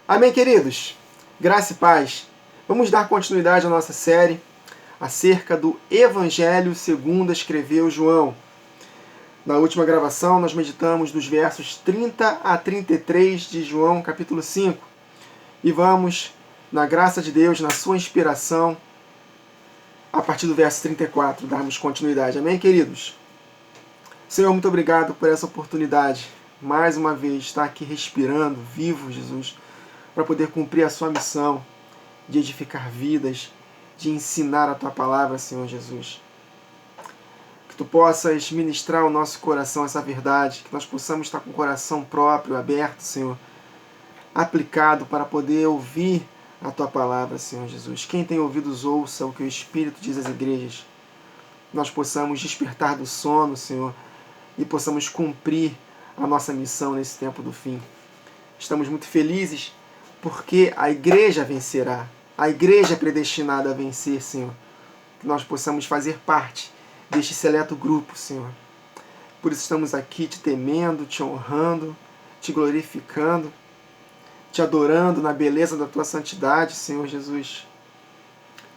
Amém, queridos? Graça e paz. Vamos dar continuidade à nossa série acerca do Evangelho segundo escreveu João. Na última gravação, nós meditamos dos versos 30 a 33 de João, capítulo 5. E vamos, na graça de Deus, na sua inspiração, a partir do verso 34, darmos continuidade. Amém, queridos? Senhor, muito obrigado por essa oportunidade. Mais uma vez, estar aqui respirando, vivo, Jesus, para poder cumprir a sua missão de edificar vidas, de ensinar a tua palavra, Senhor Jesus. Que tu possas ministrar ao nosso coração essa verdade, que nós possamos estar com o coração próprio, aberto, Senhor, aplicado para poder ouvir a tua palavra, Senhor Jesus. Quem tem ouvidos, ouça o que o Espírito diz às igrejas. Nós possamos despertar do sono, Senhor, e possamos cumprir a nossa missão nesse tempo do fim. Estamos muito felizes porque a igreja vencerá. A igreja é predestinada a vencer, Senhor. Que nós possamos fazer parte deste seleto grupo, Senhor. Por isso estamos aqui te temendo, te honrando, te glorificando, te adorando na beleza da tua santidade, Senhor Jesus.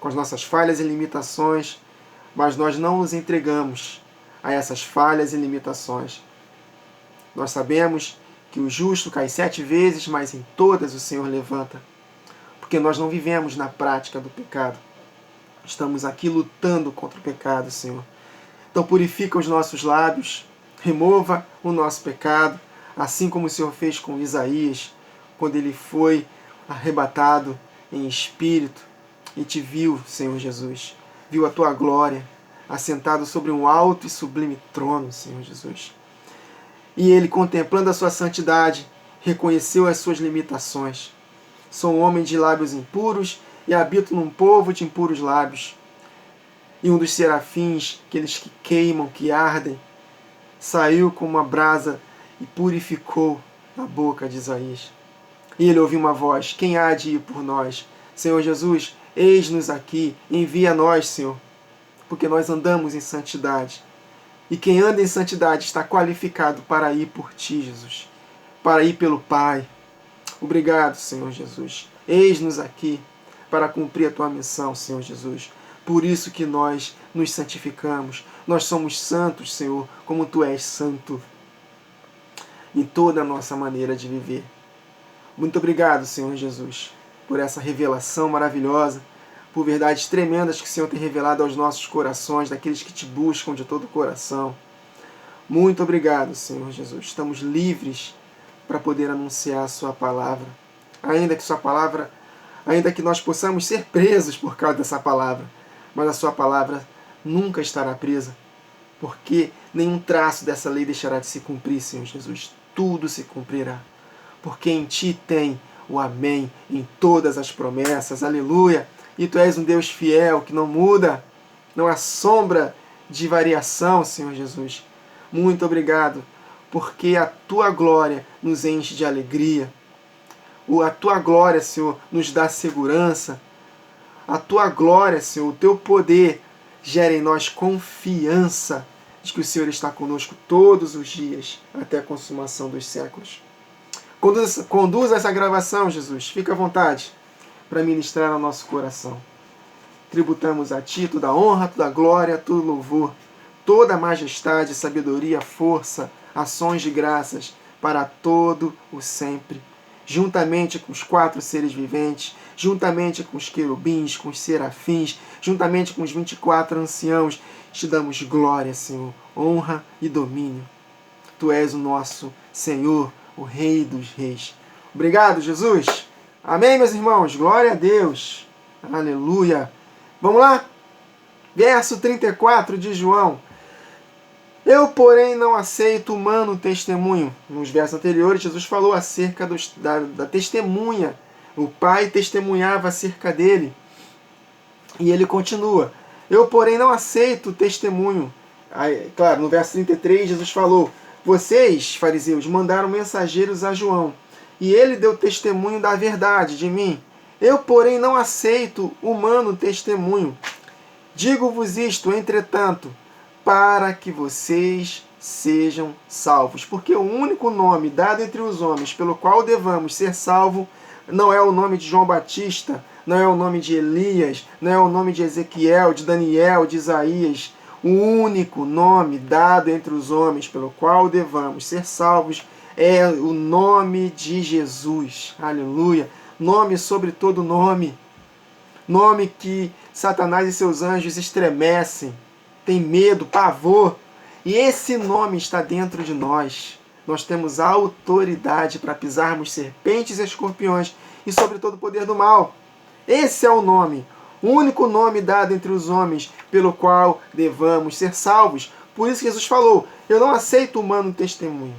Com as nossas falhas e limitações, mas nós não nos entregamos a essas falhas e limitações. Nós sabemos que o justo cai 7 vezes, mas em todas o Senhor levanta. Porque nós não vivemos na prática do pecado. Estamos aqui lutando contra o pecado, Senhor. Então purifica os nossos lábios, remova o nosso pecado, assim como o Senhor fez com Isaías, quando ele foi arrebatado em espírito e te viu, Senhor Jesus. Viu a tua glória, assentado sobre um alto e sublime trono, Senhor Jesus. E ele, contemplando a sua santidade, reconheceu as suas limitações. Sou um homem de lábios impuros e habito num povo de impuros lábios. E um dos serafins, aqueles que queimam, que ardem, saiu como uma brasa e purificou a boca de Isaías. E ele ouviu uma voz: quem há de ir por nós? Senhor Jesus, eis-nos aqui, envia nós, Senhor, porque nós andamos em santidade. E quem anda em santidade está qualificado para ir por ti, Jesus. Para ir pelo Pai. Obrigado, Senhor Jesus. Eis-nos aqui para cumprir a tua missão, Senhor Jesus. Por isso que nós nos santificamos. Nós somos santos, Senhor, como tu és santo em toda a nossa maneira de viver. Muito obrigado, Senhor Jesus, por essa revelação maravilhosa, por verdades tremendas que o Senhor tem revelado aos nossos corações, daqueles que te buscam de todo o coração. Muito obrigado, Senhor Jesus. Estamos livres para poder anunciar a sua palavra. Ainda que nós possamos ser presos por causa dessa palavra, mas a sua palavra nunca estará presa, porque nenhum traço dessa lei deixará de se cumprir, Senhor Jesus. Tudo se cumprirá, porque em ti tem o amém em todas as promessas. Aleluia! E tu és um Deus fiel, que não muda, não há sombra de variação, Senhor Jesus. Muito obrigado, porque a tua glória nos enche de alegria. A tua glória, Senhor, nos dá segurança. A tua glória, Senhor, o teu poder gera em nós confiança de que o Senhor está conosco todos os dias, até a consumação dos séculos. Conduz essa gravação, Jesus. Fica à vontade para ministrar ao nosso coração. Tributamos a ti toda a honra, toda a glória, todo louvor, toda a majestade, sabedoria, força, ações de graças para todo o sempre. Juntamente com os 4 seres viventes, juntamente com os querubins, com os serafins, juntamente com os 24 anciãos, te damos glória, Senhor, honra e domínio. Tu és o nosso Senhor, o Rei dos Reis. Obrigado, Jesus. Amém, meus irmãos? Glória a Deus. Aleluia. Vamos lá? Verso 34 de João. Eu, porém, não aceito humano testemunho. Nos versos anteriores, Jesus falou acerca da testemunha. O Pai testemunhava acerca dele. E ele continua. Eu, porém, não aceito testemunho. Aí, claro, no verso 33, Jesus falou: vocês, fariseus, mandaram mensageiros a João, e ele deu testemunho da verdade de mim. Eu, porém, não aceito humano testemunho. Digo-vos isto, entretanto, para que vocês sejam salvos. Porque o único nome dado entre os homens pelo qual devamos ser salvos Não é o nome de João Batista, não é o nome de Elias, não é o nome de Ezequiel, de Daniel, de Isaías. O único nome dado entre os homens pelo qual devamos ser salvos é o nome de Jesus. Aleluia. Nome sobre todo nome. Nome que Satanás e seus anjos estremecem, tem medo, pavor. E esse nome está dentro de nós. Nós temos autoridade para pisarmos serpentes e escorpiões e sobre todo o poder do mal. Esse é o nome, o único nome dado entre os homens pelo qual devamos ser salvos. Por isso que Jesus falou, eu não aceito humano testemunho.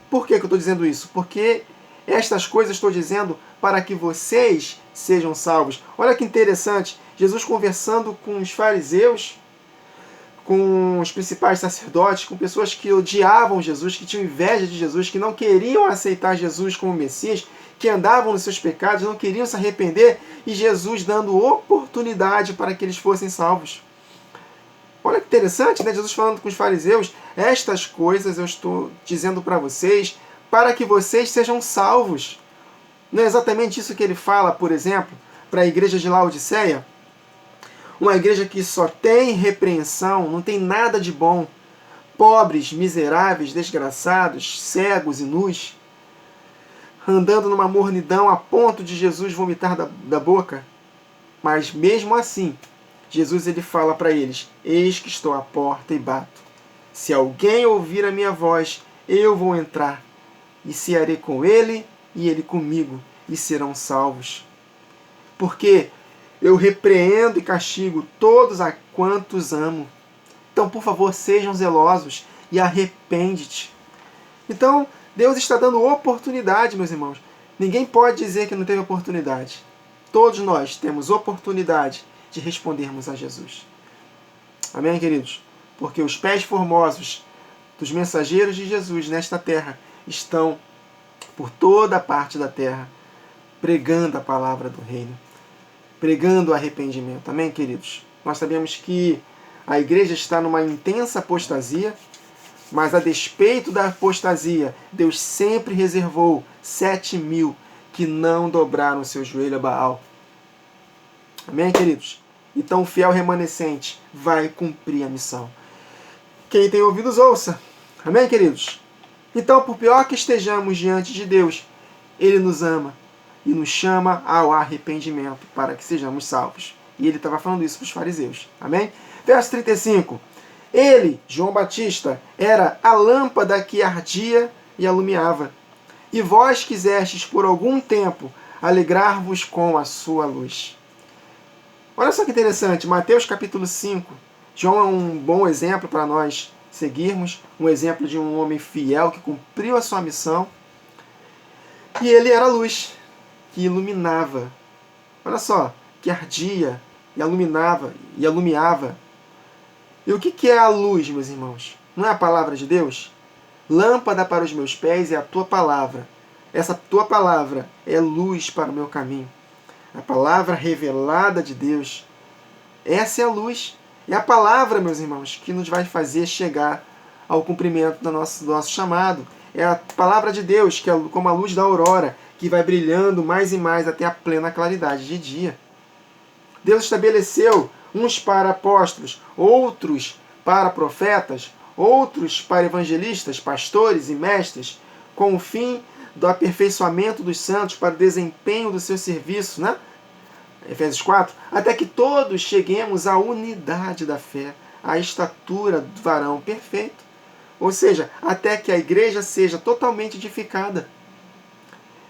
Por que eu estou dizendo isso? Porque estas coisas estou dizendo para que vocês sejam salvos. Olha que interessante, Jesus conversando com os fariseus, com os principais sacerdotes, com pessoas que odiavam Jesus, que tinham inveja de Jesus, que não queriam aceitar Jesus como Messias, que andavam nos seus pecados, não queriam se arrepender, e Jesus dando oportunidade para que eles fossem salvos. Olha que interessante, né? Jesus falando com os fariseus, estas coisas eu estou dizendo para vocês, para que vocês sejam salvos. Não é exatamente isso que ele fala, por exemplo, para a igreja de Laodiceia? Uma igreja que só tem repreensão, não tem nada de bom. Pobres, miseráveis, desgraçados, cegos e nus. Andando numa mornidão a ponto de Jesus vomitar da boca. Mas mesmo assim, Jesus ele fala para eles, eis que estou à porta e bato. Se alguém ouvir a minha voz, eu vou entrar. E cearei com ele e ele comigo, e serão salvos. Porque eu repreendo e castigo todos a quantos amo. Então, por favor, sejam zelosos e arrepende-te. Então, Deus está dando oportunidade, meus irmãos. Ninguém pode dizer que não teve oportunidade. Todos nós temos oportunidade de respondermos a Jesus. Amém, queridos? Porque os pés formosos dos mensageiros de Jesus nesta terra estão por toda a parte da terra, pregando a palavra do reino, pregando o arrependimento. Amém, queridos? Nós sabemos que a igreja está numa intensa apostasia, mas a despeito da apostasia, Deus sempre reservou 7.000 que não dobraram o seu joelho a Baal. Amém, queridos? Então o fiel remanescente vai cumprir a missão. Quem tem ouvidos, ouça. Amém, queridos? Então, por pior que estejamos diante de Deus, Ele nos ama e nos chama ao arrependimento para que sejamos salvos. E ele estava falando isso para os fariseus. Amém? Verso 35. Ele, João Batista, era a lâmpada que ardia e alumiava. E vós quisestes por algum tempo alegrar-vos com a sua luz. Olha só que interessante, Mateus capítulo 5. João é um bom exemplo para nós seguirmos, um exemplo de um homem fiel que cumpriu a sua missão. E ele era a luz que iluminava. Olha só, que ardia e iluminava e alumiava. E o que é a luz, meus irmãos? Não é a palavra de Deus? Lâmpada para os meus pés é a tua palavra. Essa tua palavra é luz para o meu caminho. A palavra revelada de Deus. Essa é a luz. É a palavra, meus irmãos, que nos vai fazer chegar ao cumprimento do nosso chamado. É a palavra de Deus, que é como a luz da aurora, que vai brilhando mais e mais até a plena claridade de dia. Deus estabeleceu uns para apóstolos, outros para profetas, outros para evangelistas, pastores e mestres, com o fim do aperfeiçoamento dos santos para o desempenho do seu serviço, né? Efésios 4, até que todos cheguemos à unidade da fé, à estatura do varão perfeito. Ou seja, até que a igreja seja totalmente edificada.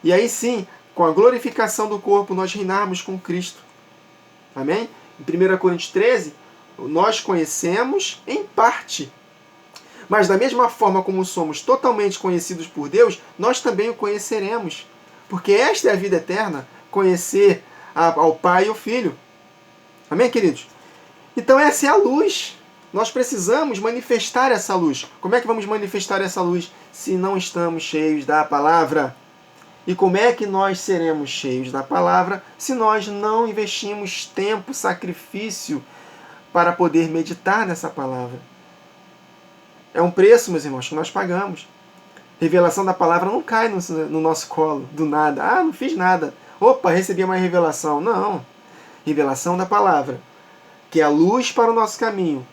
E aí sim, com a glorificação do corpo, nós reinarmos com Cristo. Amém? Em 1 Coríntios 13, nós conhecemos em parte. Mas da mesma forma como somos totalmente conhecidos por Deus, nós também o conheceremos. Porque esta é a vida eterna, conhecer ao Pai e ao Filho. Amém, queridos? Então essa é a luz. Nós precisamos manifestar essa luz. Como é que vamos manifestar essa luz se não estamos cheios da palavra? E como é que nós seremos cheios da palavra se nós não investimos tempo, sacrifício para poder meditar nessa palavra? É um preço, meus irmãos, que nós pagamos. Revelação da palavra não cai no nosso colo, do nada. Ah, não fiz nada. opa, recebi uma revelação. Não. Revelação da palavra, que é a luz para o nosso caminho,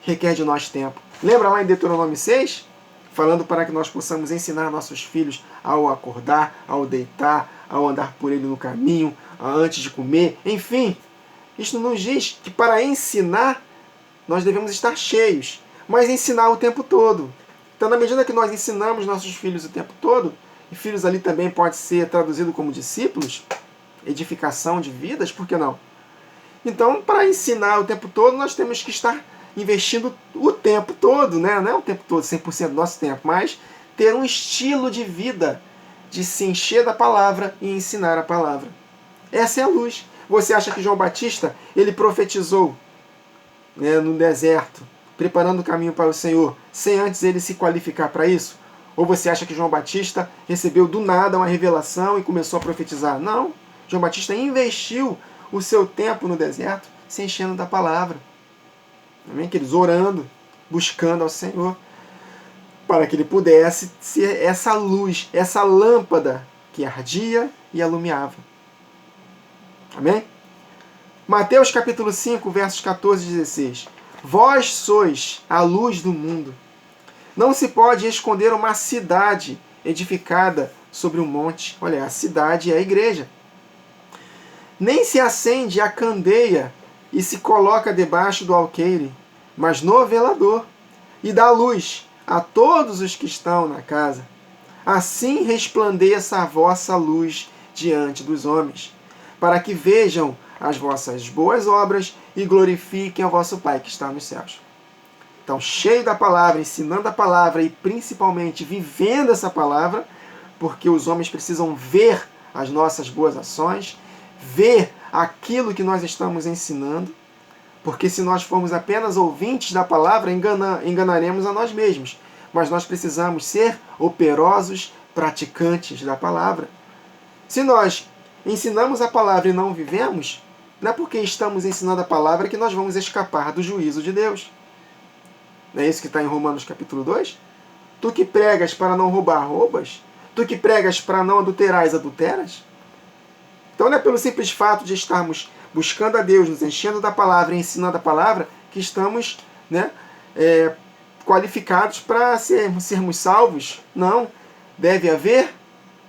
requer de nós tempo. Lembra lá em Deuteronômio 6? Falando para que nós possamos ensinar nossos filhos ao acordar, ao deitar, ao andar por ele no caminho, antes de comer, enfim. Isto nos diz que para ensinar, nós devemos estar cheios, mas ensinar o tempo todo. Então, na medida que nós ensinamos nossos filhos o tempo todo, e filhos ali também pode ser traduzido como discípulos, edificação de vidas, por que não? Então, para ensinar o tempo todo, nós temos que estar investindo o tempo todo, né? Não é o tempo todo, 100% do nosso tempo, mas ter um estilo de vida, de se encher da palavra e ensinar a palavra. Essa é a luz. Você acha que João Batista, ele profetizou, né, no deserto, preparando o caminho para o Senhor, sem antes ele se qualificar para isso? Ou você acha que João Batista recebeu do nada uma revelação e começou a profetizar? Não. João Batista investiu o seu tempo no deserto se enchendo da palavra. Amém? Que eles orando, buscando ao Senhor, para que ele pudesse ser essa luz, essa lâmpada que ardia e alumiava. Amém? Mateus capítulo 5, versos 14 e 16. Vós sois a luz do mundo. Não se pode esconder uma cidade edificada sobre um monte. Olha, a cidade é a igreja. Nem se acende a candeia e se coloca debaixo do alqueire, mas no velador, e dá luz a todos os que estão na casa. Assim resplandeça a vossa luz diante dos homens, para que vejam as vossas boas obras e glorifiquem ao vosso Pai que está nos céus. Então, cheio da palavra, ensinando a palavra e principalmente vivendo essa palavra, porque os homens precisam ver as nossas boas ações, ver aquilo que nós estamos ensinando, porque se nós formos apenas ouvintes da palavra, enganaremos a nós mesmos. Mas nós precisamos ser operosos praticantes da palavra. Se nós ensinamos a palavra e não vivemos, não é porque estamos ensinando a palavra que nós vamos escapar do juízo de Deus. Não é isso que está em Romanos capítulo 2? Tu que pregas para não roubar, roubas? Tu que pregas para não adulterais, adulteras? Então não é pelo simples fato de estarmos buscando a Deus, nos enchendo da palavra e ensinando a palavra, que estamos, né, qualificados para sermos salvos. Não. Deve haver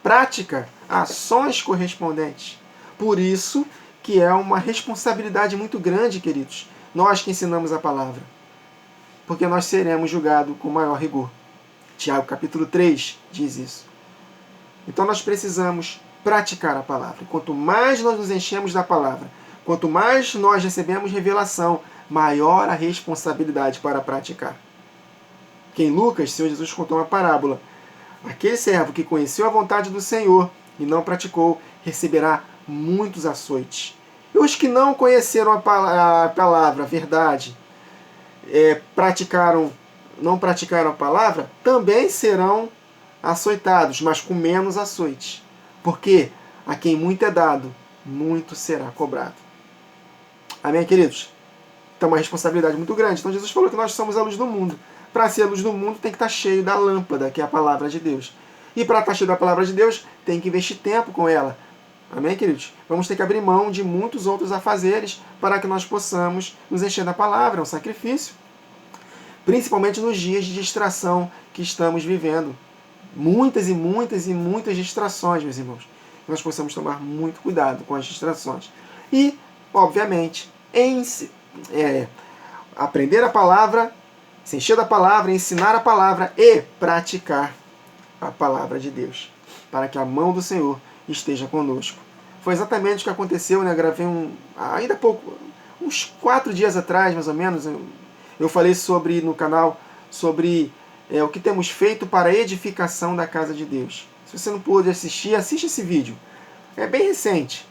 prática, ações correspondentes. Por isso que é uma responsabilidade muito grande, queridos, nós que ensinamos a palavra. Porque nós seremos julgados com maior rigor. Tiago capítulo 3 diz isso. Então nós precisamos praticar a palavra. Quanto mais nós nos enchemos da palavra, quanto mais nós recebemos revelação, maior a responsabilidade para praticar. Que em Lucas, o Senhor Jesus contou uma parábola. Aquele servo que conheceu a vontade do Senhor e não praticou, receberá muitos açoites. E os que não conheceram a palavra, a verdade, não praticaram a palavra, também serão açoitados, mas com menos açoites. Porque a quem muito é dado, muito será cobrado. Amém, queridos? Então, uma responsabilidade muito grande. Então, Jesus falou que nós somos a luz do mundo. Para ser a luz do mundo, tem que estar cheio da lâmpada, que é a palavra de Deus. E para estar cheio da palavra de Deus, tem que investir tempo com ela. Amém, queridos? Vamos ter que abrir mão de muitos outros afazeres para que nós possamos nos encher da palavra. É um sacrifício. Principalmente nos dias de distração que estamos vivendo. Muitas e muitas e muitas distrações, meus irmãos. Nós possamos tomar muito cuidado com as distrações. E, obviamente, aprender a palavra, se encher da palavra, ensinar a palavra e praticar a palavra de Deus, para que a mão do Senhor esteja conosco. Foi exatamente o que aconteceu, né? Eu gravei ainda há pouco, uns 4 dias atrás, mais ou menos, eu falei no canal sobre o que temos feito para a edificação da casa de Deus. Se você não pôde assistir, assiste esse vídeo. É bem recente.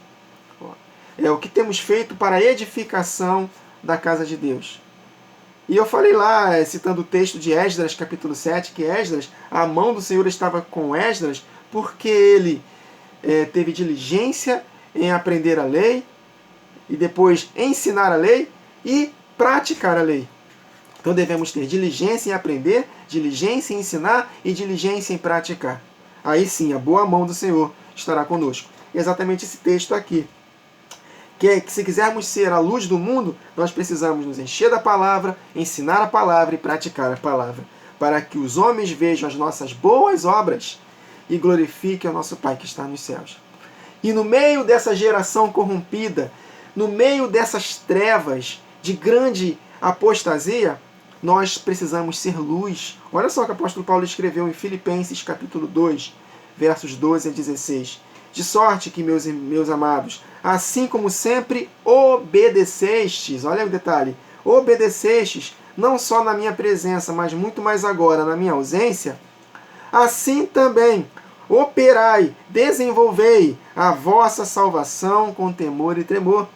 É o que temos feito para a edificação da casa de Deus. E eu falei lá, citando o texto de Esdras, capítulo 7, que Esdras, a mão do Senhor estava com Esdras, porque ele teve diligência em aprender a lei, e depois ensinar a lei e praticar a lei. Então devemos ter diligência em aprender, diligência em ensinar e diligência em praticar. Aí sim, a boa mão do Senhor estará conosco. exatamente esse texto aqui. Que é que se quisermos ser a luz do mundo, nós precisamos nos encher da palavra, ensinar a palavra e praticar a palavra, para que os homens vejam as nossas boas obras e glorifiquem o nosso Pai que está nos céus. E no meio dessa geração corrompida, no meio dessas trevas de grande apostasia, nós precisamos ser luz. Olha só o que o apóstolo Paulo escreveu em Filipenses capítulo 2, versos 12 a 16. De sorte que, meus amados, assim como sempre obedecestes, olha o detalhe, obedecestes, não só na minha presença, mas muito mais agora na minha ausência, assim também operai, desenvolvei a vossa salvação com temor e tremor.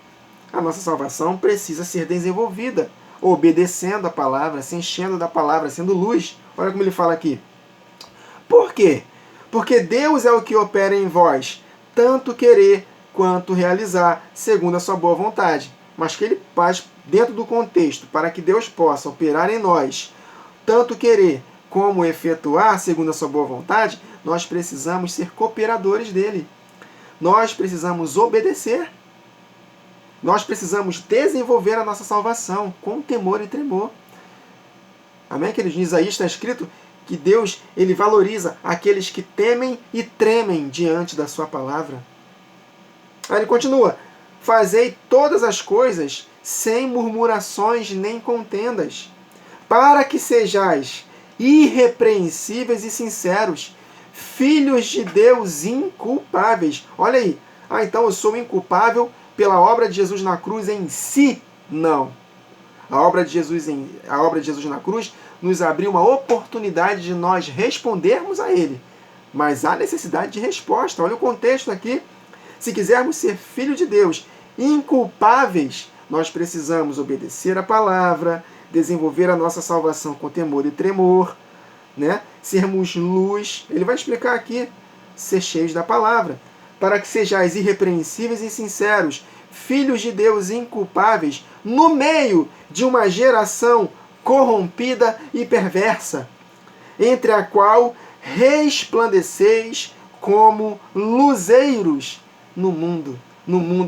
A nossa salvação precisa ser desenvolvida, obedecendo a palavra, se enchendo da palavra, sendo luz. Olha como ele fala aqui. Por quê? Porque Deus é o que opera em vós, tanto querer quanto realizar, segundo a sua boa vontade. Mas que ele faz dentro do contexto, para que Deus possa operar em nós, tanto querer como efetuar, segundo a sua boa vontade, nós precisamos ser cooperadores dele. Nós precisamos obedecer. Nós precisamos desenvolver a nossa salvação com temor e tremor. Amém? Que em Isaías está escrito que Deus ele valoriza aqueles que temem e tremem diante da sua palavra. Aí ele continua: fazei todas as coisas sem murmurações nem contendas, para que sejais irrepreensíveis e sinceros, filhos de Deus inculpáveis. Olha aí. Então eu sou inculpável pela obra de Jesus na cruz em si? Não. A obra de Jesus na cruz nos abriu uma oportunidade de nós respondermos a Ele. Mas há necessidade de resposta. Olha o contexto aqui. Se quisermos ser filho de Deus inculpáveis, nós precisamos obedecer a palavra, desenvolver a nossa salvação com temor e tremor, né? Sermos luz. Ele vai explicar aqui, ser cheios da palavra, para que sejais irrepreensíveis e sinceros, filhos de Deus inculpáveis, no meio de uma geração corrompida e perversa, entre a qual resplandeceis como luzeiros no mundo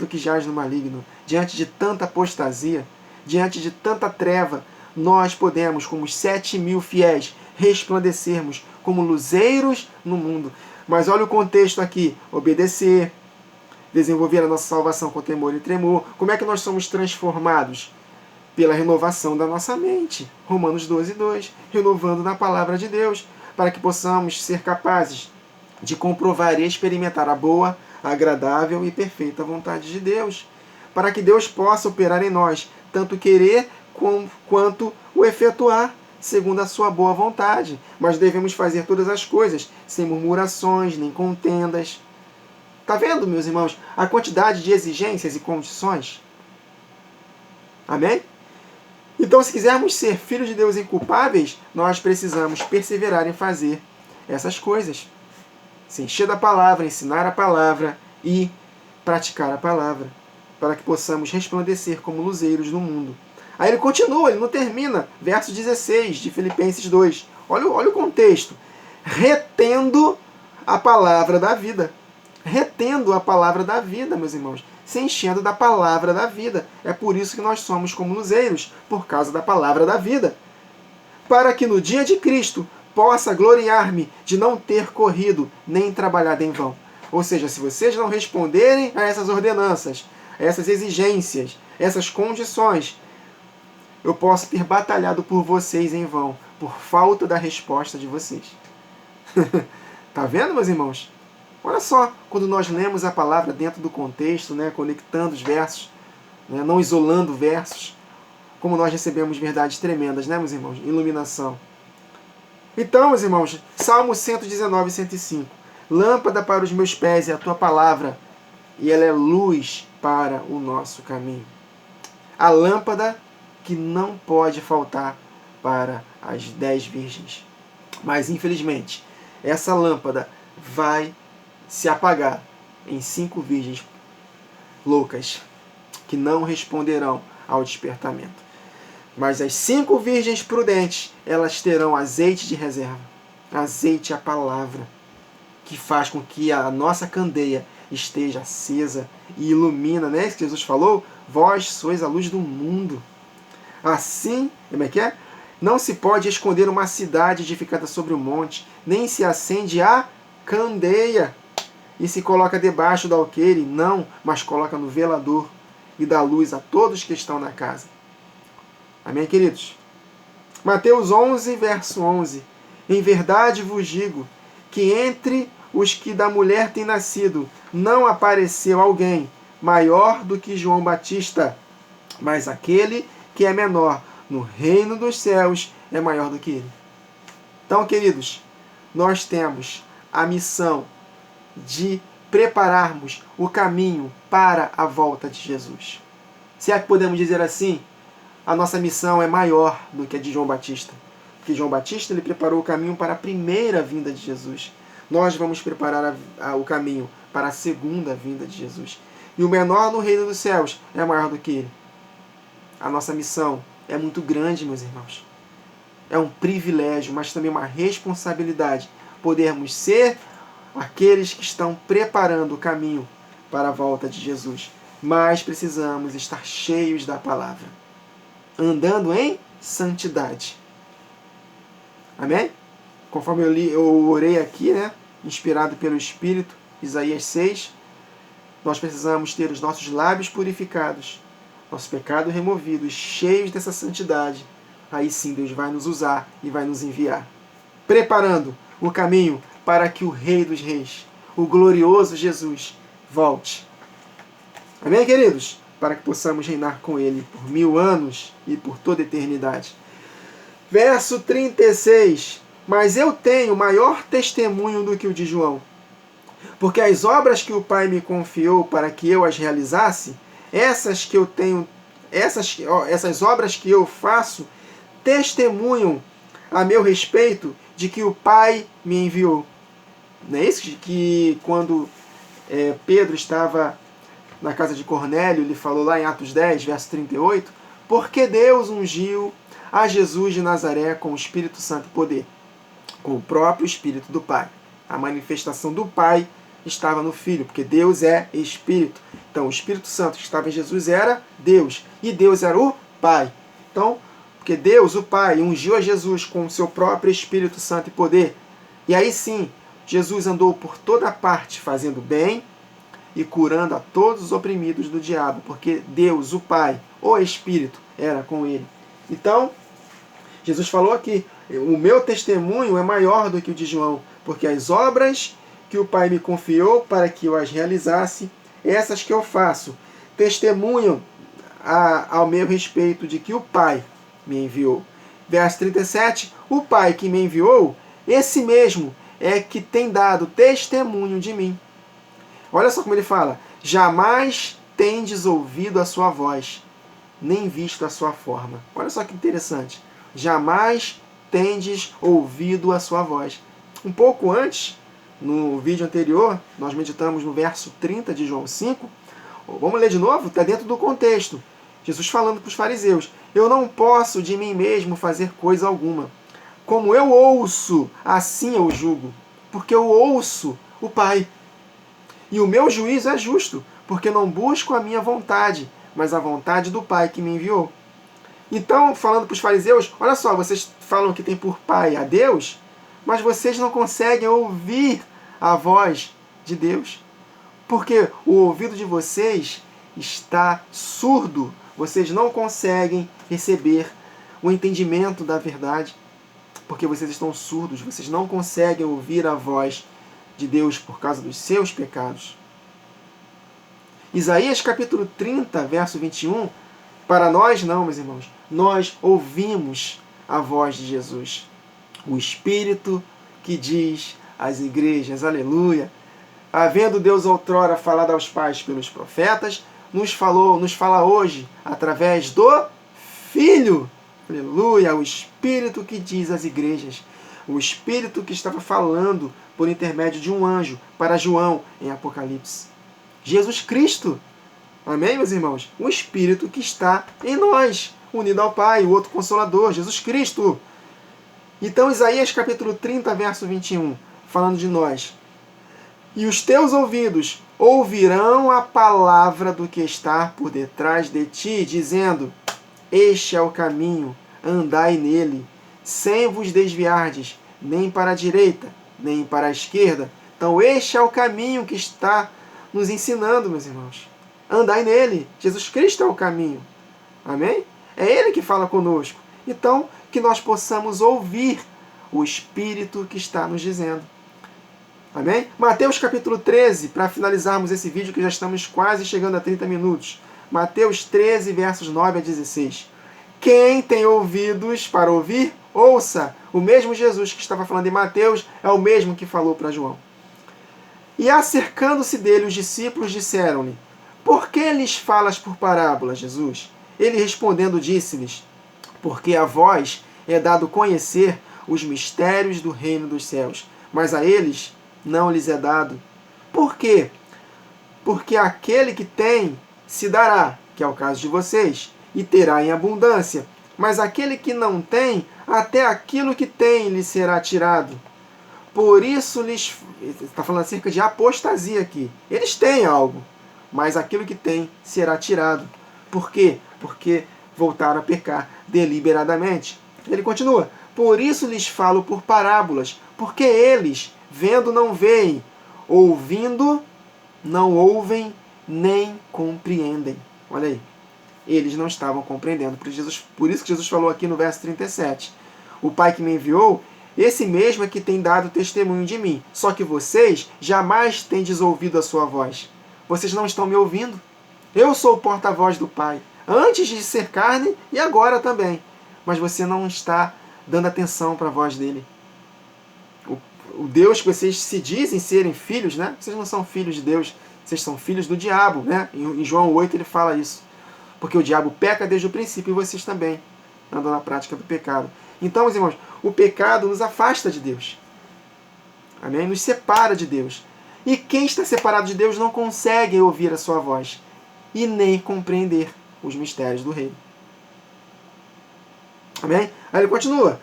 que jaz no maligno. Diante de tanta apostasia, diante de tanta treva, nós podemos, como os 7.000 fiéis, resplandecermos como luzeiros no mundo. Mas olha o contexto aqui: obedecer, desenvolver a nossa salvação com temor e tremor. Como é que nós somos transformados? Pela renovação da nossa mente. Romanos 12:2. Renovando na palavra de Deus, para que possamos ser capazes de comprovar e experimentar a boa, agradável e perfeita vontade de Deus. Para que Deus possa operar em nós, tanto querer quanto o efetuar, segundo a sua boa vontade. Mas devemos fazer todas as coisas sem murmurações nem contendas. Está vendo, meus irmãos, a quantidade de exigências e condições? Amém? Então, se quisermos ser filhos de Deus inculpáveis, nós precisamos perseverar em fazer essas coisas. Se encher da palavra, ensinar a palavra e praticar a palavra, para que possamos resplandecer como luzeiros no mundo. Aí ele continua, ele não termina. Verso 16 de Filipenses 2. Olha o contexto. Retendo a palavra da vida. Retendo a palavra da vida, meus irmãos. Se enchendo da palavra da vida. É por isso que nós somos como luzeiros, por causa da palavra da vida. Para que no dia de Cristo possa gloriar-me de não ter corrido nem trabalhado em vão. Ou seja, se vocês não responderem a essas ordenanças, a essas exigências, essas condições, eu posso ter batalhado por vocês em vão, por falta da resposta de vocês. Tá vendo, meus irmãos? Olha só, quando nós lemos a palavra dentro do contexto, né, conectando os versos, né, não isolando versos, como nós recebemos verdades tremendas, né, meus irmãos? Iluminação. Então, meus irmãos, Salmo 119, 105. Lâmpada para os meus pés é a tua palavra, e ela é luz para o nosso caminho. A lâmpada que não pode faltar para as 10 virgens. Mas, infelizmente, essa lâmpada vai se apagar em 5 virgens loucas, que não responderão ao despertamento. Mas as 5 virgens prudentes, elas terão azeite de reserva. Azeite é a palavra, que faz com que a nossa candeia esteja acesa e ilumina, né? Isso que Jesus falou, vós sois a luz do mundo. Assim, como é que é? Não se pode esconder uma cidade edificada sobre o monte, nem se acende a candeia e se coloca debaixo do alqueire, não, mas coloca no velador e dá luz a todos que estão na casa. Amém, queridos? Mateus 11, verso 11. Em verdade vos digo que entre os que da mulher têm nascido não apareceu alguém maior do que João Batista, mas aquele que é menor no reino dos céus é maior do que ele. Então, queridos, nós temos a missão de prepararmos o caminho para a volta de Jesus. Se é que podemos dizer assim, a nossa missão é maior do que a de João Batista. Porque João Batista ele preparou o caminho para a primeira vinda de Jesus. Nós vamos preparar o caminho para a segunda vinda de Jesus. E o menor no reino dos céus é maior do que ele. A nossa missão é muito grande, meus irmãos. É um privilégio, mas também uma responsabilidade podermos ser aqueles que estão preparando o caminho para a volta de Jesus. Mas precisamos estar cheios da palavra, andando em santidade. Amém? Conforme eu orei aqui, né, inspirado pelo Espírito, Isaías 6, nós precisamos ter os nossos lábios purificados, nosso pecado removido e cheios dessa santidade. Aí sim Deus vai nos usar e vai nos enviar, preparando o caminho para que o Rei dos Reis, o glorioso Jesus, volte. Amém, queridos? Para que possamos reinar com Ele por 1000 anos e por toda a eternidade. Verso 36. Mas eu tenho maior testemunho do que o de João, porque as obras que o Pai me confiou para que eu as realizasse, essas obras que eu faço, testemunham a meu respeito de que o Pai me enviou. Não é isso que quando Pedro estava na casa de Cornélio, ele falou lá em Atos 10, verso 38, porque Deus ungiu a Jesus de Nazaré com o Espírito Santo e poder, com o próprio Espírito do Pai. A manifestação do Pai estava no Filho, porque Deus é Espírito. Então, o Espírito Santo que estava em Jesus era Deus, e Deus era o Pai. Então, porque Deus, o Pai, ungiu a Jesus com o seu próprio Espírito Santo e poder. E aí sim, Jesus andou por toda parte fazendo bem e curando a todos os oprimidos do diabo, porque Deus, o Pai, o Espírito, era com ele. Então, Jesus falou aqui, o meu testemunho é maior do que o de João, porque as obras que o Pai me confiou para que eu as realizasse, essas que eu faço, testemunham ao meu respeito de que o Pai me enviou. Verso 37, o Pai que me enviou, esse mesmo é que tem dado testemunho de mim. Olha só como ele fala, jamais tendes ouvido a sua voz, nem visto a sua forma. Olha só que interessante. Jamais tendes ouvido a sua voz. Um pouco antes, no vídeo anterior, nós meditamos no verso 30 de João 5. Vamos ler de novo? Está dentro do contexto. Jesus falando para os fariseus, eu não posso de mim mesmo fazer coisa alguma. Como eu ouço, assim eu julgo, porque eu ouço o Pai. E o meu juízo é justo, porque não busco a minha vontade, mas a vontade do Pai que me enviou. Então, falando para os fariseus, olha só, vocês falam que tem por Pai a Deus, mas vocês não conseguem ouvir a voz de Deus, porque o ouvido de vocês está surdo, vocês não conseguem receber o entendimento da verdade, porque vocês estão surdos, vocês não conseguem ouvir a voz de Deus por causa dos seus pecados. Isaías capítulo 30, verso 21, para nós não, meus irmãos, nós ouvimos a voz de Jesus. O Espírito que diz às igrejas, aleluia, havendo Deus outrora falado aos pais pelos profetas, nos fala hoje através do Filho, aleluia, o Espírito que diz às igrejas, o Espírito que estava falando por intermédio de um anjo para João em Apocalipse. Jesus Cristo, amém, meus irmãos? O Espírito que está em nós, unido ao Pai, o outro Consolador, Jesus Cristo. Então, Isaías capítulo 30, verso 21, falando de nós. E os teus ouvidos ouvirão a palavra do que está por detrás de ti, dizendo: este é o caminho, andai nele, sem vos desviardes, nem para a direita, nem para a esquerda. Então este é o caminho que está nos ensinando, meus irmãos. Andai nele. Jesus Cristo é o caminho. Amém? É Ele que fala conosco. Então, que nós possamos ouvir o Espírito que está nos dizendo. Amém? Mateus capítulo 13, para finalizarmos esse vídeo que já estamos quase chegando a 30 minutos. Mateus 13, versos 9 a 16. Quem tem ouvidos para ouvir, ouça. O mesmo Jesus que estava falando em Mateus é o mesmo que falou para João. E acercando-se dele, os discípulos disseram-lhe: por que lhes falas por parábola, Jesus? Ele respondendo disse-lhes: porque a vós é dado conhecer os mistérios do reino dos céus, mas a eles não lhes é dado. Por quê? Porque aquele que tem se dará, que é o caso de vocês, e terá em abundância. Mas aquele que não tem, até aquilo que tem lhe será tirado. Por isso lhes... Está falando acerca de apostasia aqui. Eles têm algo, mas aquilo que tem será tirado. Por quê? Porque voltaram a pecar deliberadamente. Ele continua: por isso lhes falo por parábolas, porque eles, vendo, não veem, ouvindo, não ouvem, nem compreendem. Olha aí. Eles não estavam compreendendo. Por isso que Jesus falou aqui no verso 37. O Pai que me enviou, esse mesmo é que tem dado testemunho de mim. Só que vocês jamais tendes ouvido a sua voz. Vocês não estão me ouvindo. Eu sou o porta-voz do Pai, antes de ser carne e agora também. Mas você não está dando atenção para a voz dele. O Deus que vocês se dizem serem filhos, né? Vocês não são filhos de Deus, vocês são filhos do diabo, né? Em João 8 ele fala isso. Porque o diabo peca desde o princípio e vocês também andam na prática do pecado. Então, meus irmãos, o pecado nos afasta de Deus. Amém? Nos separa de Deus. E quem está separado de Deus não consegue ouvir a sua voz e nem compreender os mistérios do reino. Amém? Aí ele continua: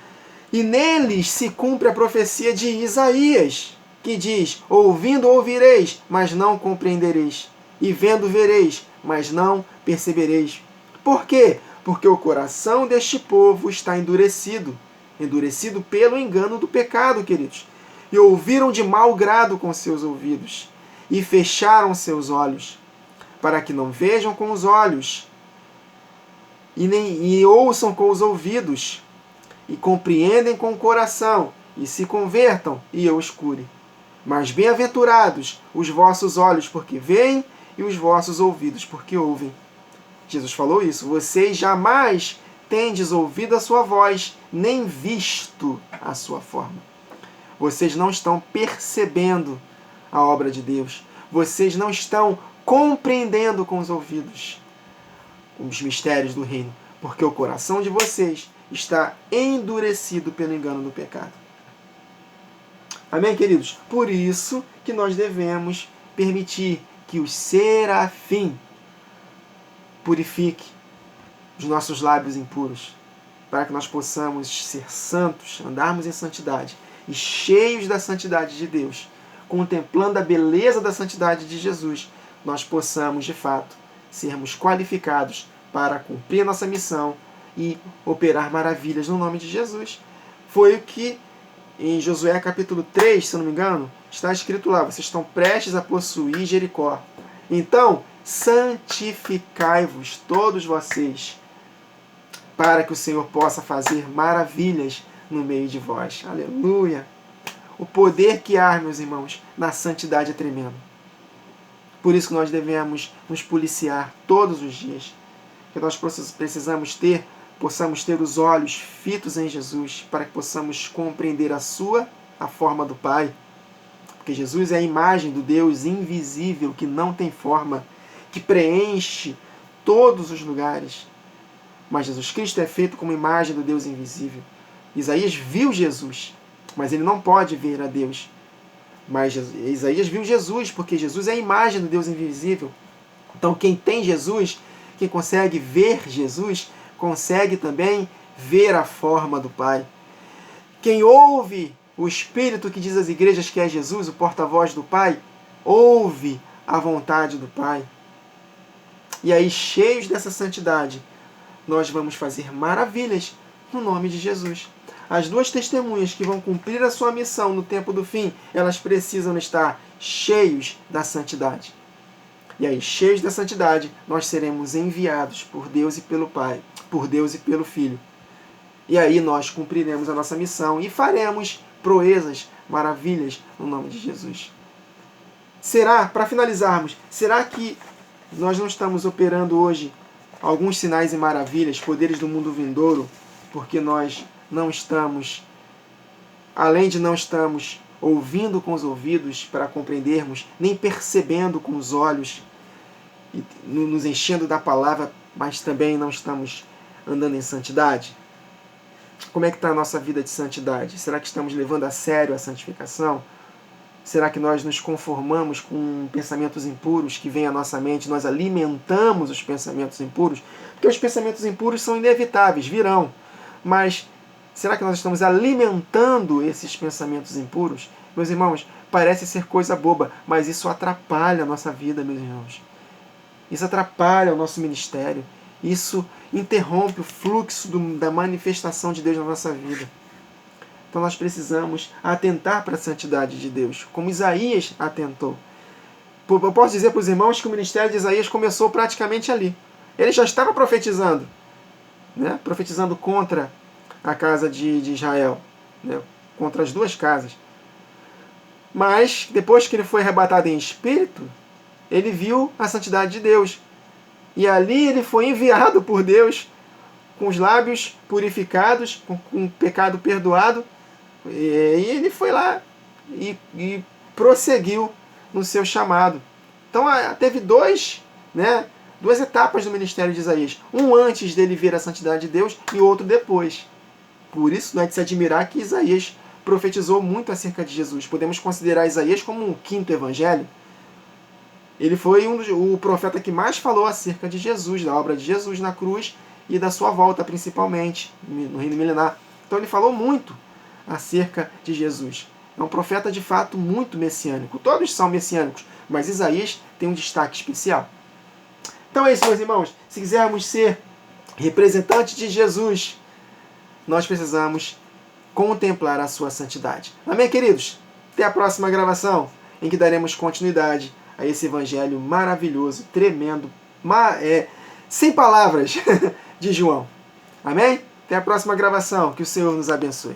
e neles se cumpre a profecia de Isaías, que diz: ouvindo ouvireis, mas não compreendereis, e vendo vereis, mas não percebereis. Por quê? Porque o coração deste povo está endurecido, endurecido pelo engano do pecado, queridos. E ouviram de mau grado com seus ouvidos, e fecharam seus olhos, para que não vejam com os olhos, e ouçam com os ouvidos, e compreendem com o coração, e se convertam, e eu os cure. Mas bem-aventurados os vossos olhos, porque veem, e os vossos ouvidos, porque ouvem. Jesus falou isso: vocês jamais tendes ouvido a sua voz, nem visto a sua forma. Vocês não estão percebendo a obra de Deus. Vocês não estão compreendendo com os ouvidos os mistérios do reino, porque o coração de vocês está endurecido pelo engano do pecado. Amém, queridos? Por isso que nós devemos permitir que o serafim purifique os nossos lábios impuros, para que nós possamos ser santos, andarmos em santidade e cheios da santidade de Deus, contemplando a beleza da santidade de Jesus, nós possamos, de fato, sermos qualificados para cumprir a nossa missão e operar maravilhas no nome de Jesus. Foi o que em Josué capítulo 3, se não me engano, está escrito lá: vocês estão prestes a possuir Jericó. Então, santificai-vos todos vocês, para que o Senhor possa fazer maravilhas no meio de vós. Aleluia! O poder que há, meus irmãos, na santidade é tremendo. Por isso que nós devemos nos policiar todos os dias. Que nós possamos ter os olhos fitos em Jesus, para que possamos compreender a forma do Pai. Porque Jesus é a imagem do Deus invisível, que não tem forma, que preenche todos os lugares. Mas Jesus Cristo é feito como imagem do Deus invisível. Isaías viu Jesus, mas ele não pode ver a Deus. Mas Isaías viu Jesus, porque Jesus é a imagem do Deus invisível. Então quem tem Jesus, quem consegue ver Jesus, consegue também ver a forma do Pai. Quem ouve o Espírito que diz às igrejas que é Jesus, o porta-voz do Pai, ouve a vontade do Pai. E aí, cheios dessa santidade, nós vamos fazer maravilhas no nome de Jesus. As duas testemunhas que vão cumprir a sua missão no tempo do fim, elas precisam estar cheios da santidade. E aí, cheios da santidade, nós seremos enviados por Deus e pelo Pai, por Deus e pelo Filho. E aí nós cumpriremos a nossa missão e faremos proezas, maravilhas no nome de Jesus. Será, para finalizarmos, será que nós não estamos operando hoje alguns sinais e maravilhas, poderes do mundo vindouro, porque nós não estamos, além de não estamos ouvindo com os ouvidos para compreendermos, nem percebendo com os olhos, e nos enchendo da palavra, mas também não estamos andando em santidade? Como é que está a nossa vida de santidade? Será que estamos levando a sério a santificação? Será que nós nos conformamos com pensamentos impuros que vêm à nossa mente? Nós alimentamos os pensamentos impuros? Porque os pensamentos impuros são inevitáveis, virão. Mas será que nós estamos alimentando esses pensamentos impuros? Meus irmãos, parece ser coisa boba, mas isso atrapalha a nossa vida, meus irmãos. Isso atrapalha o nosso ministério. Isso interrompe o fluxo da manifestação de Deus na nossa vida. Então nós precisamos atentar para a santidade de Deus, como Isaías atentou. Eu posso dizer para os irmãos que o ministério de Isaías começou praticamente ali. Ele já estava profetizando, né? Profetizando contra a casa de Israel, né? Contra as duas casas. Mas, depois que ele foi arrebatado em espírito, ele viu a santidade de Deus. E ali ele foi enviado por Deus, com os lábios purificados, com o pecado perdoado. E ele foi lá e prosseguiu no seu chamado. Então teve duas etapas do ministério de Isaías. Um antes dele ver a santidade de Deus e outro depois. Por isso não é de se admirar que Isaías profetizou muito acerca de Jesus. Podemos considerar Isaías como um quinto evangelho. Ele foi o profeta que mais falou acerca de Jesus, da obra de Jesus na cruz e da sua volta, principalmente, no reino milenar. Então ele falou muito acerca de Jesus. É um profeta, de fato, muito messiânico. Todos são messiânicos, mas Isaías tem um destaque especial. Então é isso, meus irmãos. Se quisermos ser representantes de Jesus, nós precisamos contemplar a sua santidade. Amém, queridos? Até a próxima gravação, em que daremos continuidade a esse evangelho maravilhoso, tremendo, sem palavras, de João. Amém? Até a próxima gravação. Que o Senhor nos abençoe.